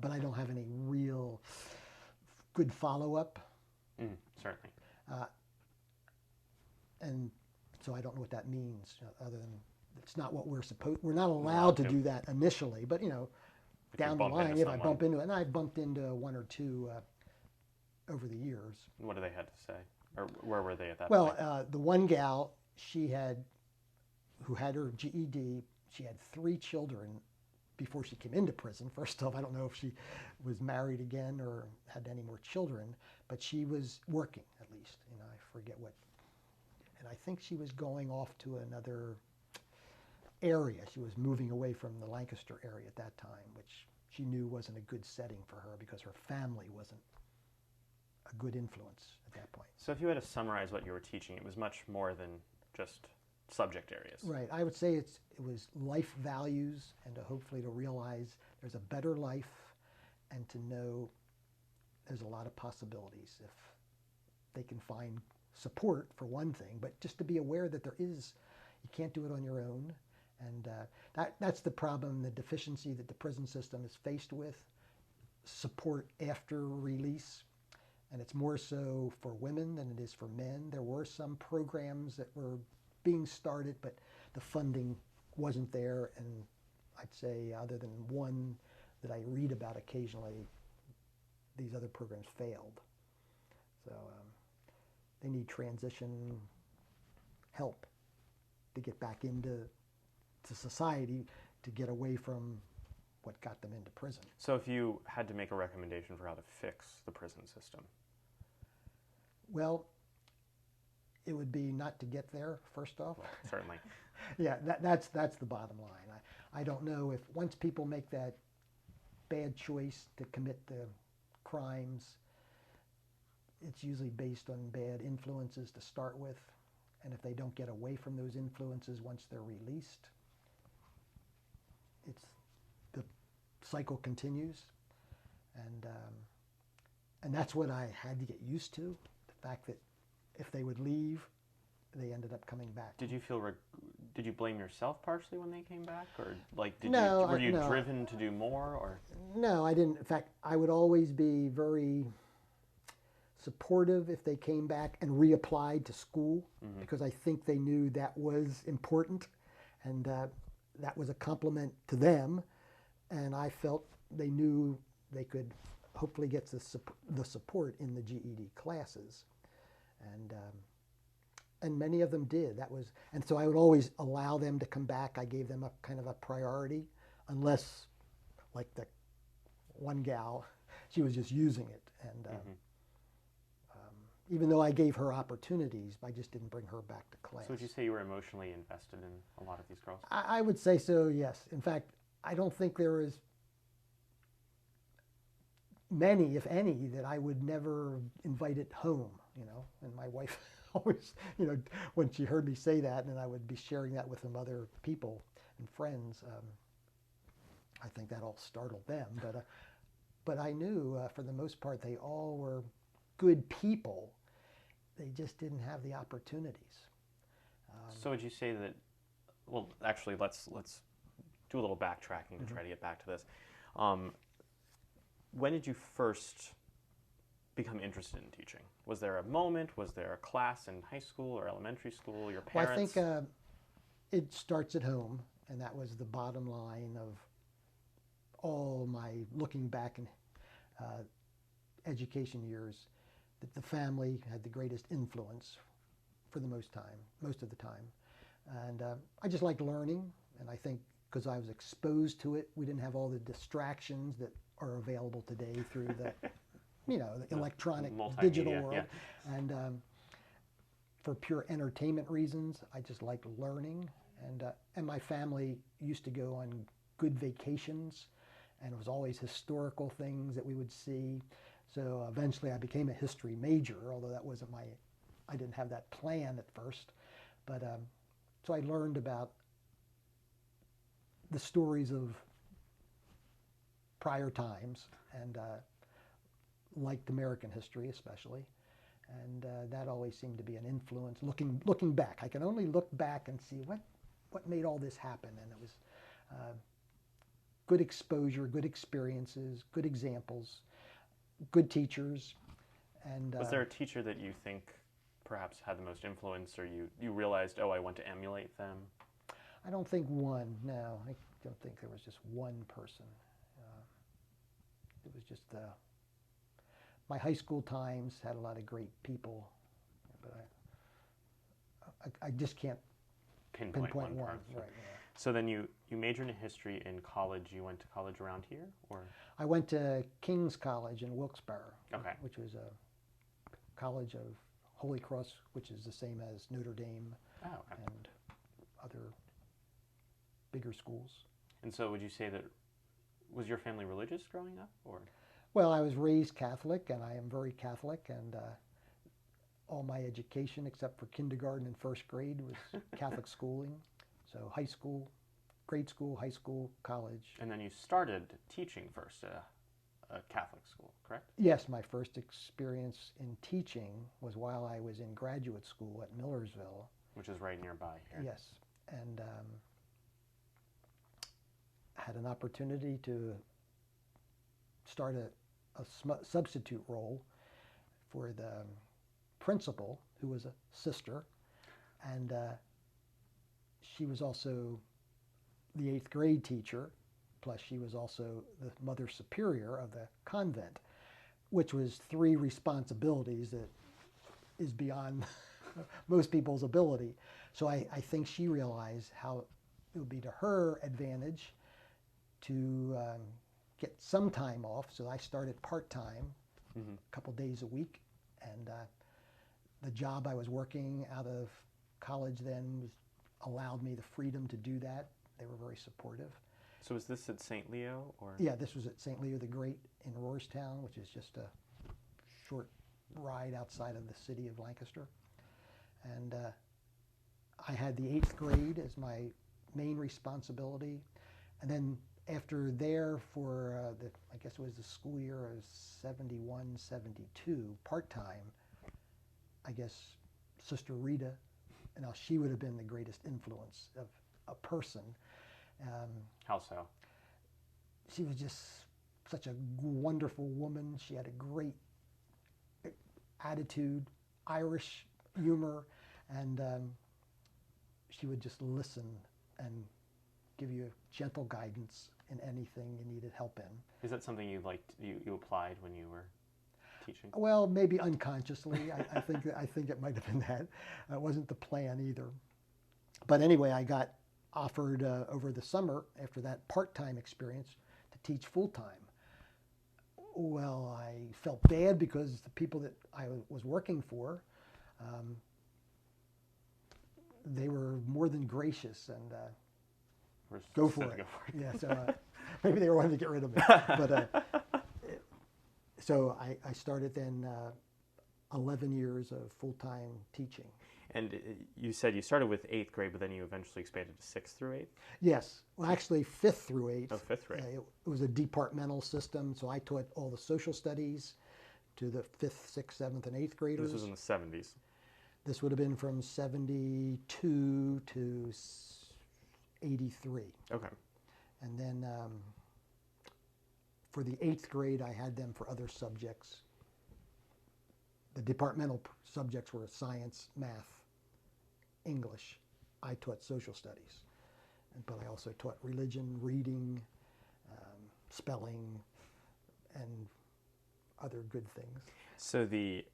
but I don't have any real good follow-up. Certainly. And so I don't know what that means, other than it's not what we're not allowed to do that initially, but If you down the bump line, into if I someone, bump into it, and I've bumped into one or two over the years. what do they have to say? Or where were they at that Well, point? the one gal, who had her GED, she had 3 children before she came into prison. First off, I don't know if she was married again or had any more children, but she was working at least. I forget what. And I think she was going off to another area. She was moving away from the Lancaster area at that time, which she knew wasn't a good setting for her because her family wasn't a good influence at that point. So if you had to summarize what you were teaching, it was much more than just subject areas. Right. I would say it was life values, and hopefully to realize there's a better life, and to know there's a lot of possibilities if they can find support for one thing, but just to be aware that you can't do it on your own. And that's the problem, the deficiency that the prison system is faced with, support after release. And it's more so for women than it is for men. There were some programs that were being started, but the funding wasn't there. And I'd say, other than one that I read about occasionally, these other programs failed. So they need transition help to get back into society, to get away from what got them into prison. So if you had to make a recommendation for how to fix the prison system? Well, it would be not to get there, first off. Well, certainly. Yeah, that's the bottom line. I don't know if once people make that bad choice to commit the crimes, it's usually based on bad influences to start with. And if they don't get away from those influences once they're released, the cycle continues. And that's what I had to get used to, the fact that if they would leave, they ended up coming back. Did you blame yourself partially when they came back, or No, were you no. driven to do more, or? No, I didn't. In fact, I would always be very supportive if they came back and reapplied to school, because I think they knew that was important, and that was a compliment to them, and I felt they knew they could hopefully get the support in the GED classes, and many of them did. And so I would always allow them to come back. I gave them a kind of a priority, unless, like the one gal, she was just using it, and even though I gave her opportunities, I just didn't bring her back to class. So would you say you were emotionally invested in a lot of these girls? I would say so, yes. In fact, I don't think there is many, if any, that I would never invite at home, And my wife always, when she heard me say that, and I would be sharing that with some other people and friends, I think that all startled them. But I knew, for the most part, they all were good people. They just didn't have the opportunities. So would you say that? Well, actually, let's do a little backtracking to try to get back to this. When did you first become interested in teaching? Was there a moment? Was there a class in high school or elementary school? Your parents? Well, I think it starts at home, and that was the bottom line of all my looking back in education years, that the family had the greatest influence for the most of the time. And I just liked learning, and I think because I was exposed to it, we didn't have all the distractions that are available today through the the electronic digital world. Yeah. And for pure entertainment reasons, I just liked learning. And my family used to go on good vacations, and it was always historical things that we would see. So eventually I became a history major, although that wasn't I didn't have that plan at first. But so I learned about the stories of prior times, and liked American history especially. And that always seemed to be an influence. Looking back, I can only look back and see what made all this happen. And it was good exposure, good experiences, good examples, good teachers. And Was there a teacher that you think perhaps had the most influence, or you realized, oh, I want to emulate them? I don't think one. No, I don't think there was just one person. It was just my high school times had a lot of great people, but I just can't Pinpoint one one. person. Right. Yeah. So then you majored in history in college. You went to college around here, or? I went to King's College in Wilkes-Barre, Okay. which was a college of Holy Cross, which is the same as Notre Dame Oh, okay. and other bigger schools. And so would you say that, was your family religious growing up, or? Well, I was raised Catholic, and I am very Catholic, and all my education, except for kindergarten and first grade, was Catholic schooling. So high school, grade school, high school, college. And then you started teaching first at a Catholic school, correct? Yes, my first experience in teaching was while I was in graduate school at Millersville. Which is right nearby here. Yes, and had an opportunity to start a substitute role for the principal, who was a sister, and she was also the 8th grade teacher, plus she was also the mother superior of the convent, which was 3 responsibilities that is beyond most people's ability. So I think she realized how it would be to her advantage to get some time off. So I started part-time, a couple days a week, and the job I was working out of college then allowed me the freedom to do that. They were very supportive. So was this at St. Leo, or? Yeah, this was at St. Leo the Great in Rohrstown, which is just a short ride outside of the city of Lancaster. And I had the 8th grade as my main responsibility. And then after there for, I guess it was the school year of 71, 72, part-time, I guess Sister Rita, now she would have been the greatest influence of a person. How so? She was just such a wonderful woman. She had a great attitude, Irish humor, and she would just listen and give you gentle guidance in anything you needed help in. Is that something you liked? You applied when you were teaching? Well, maybe unconsciously. I think it might have been that. It wasn't the plan either. But anyway, I got offered over the summer after that part-time experience to teach full-time. Well, I felt bad because the people that I was working for, they were more than gracious and go for it. Yeah, so maybe they were wanting to get rid of me. But so I started then 11 years of full-time teaching. And you said you started with 8th grade, but then you eventually expanded to 6th through 8th? Yes. Well, actually, 5th through 8th. Oh, 5th grade. It was a departmental system, so I taught all the social studies to the 5th, 6th, 7th, and 8th graders. This was in the 70s. This would have been from 72 to 83. Okay. And then for the 8th grade, I had them for other subjects. The departmental subjects were science, math, English. I taught social studies, but I also taught religion, reading, spelling, and other good things. So the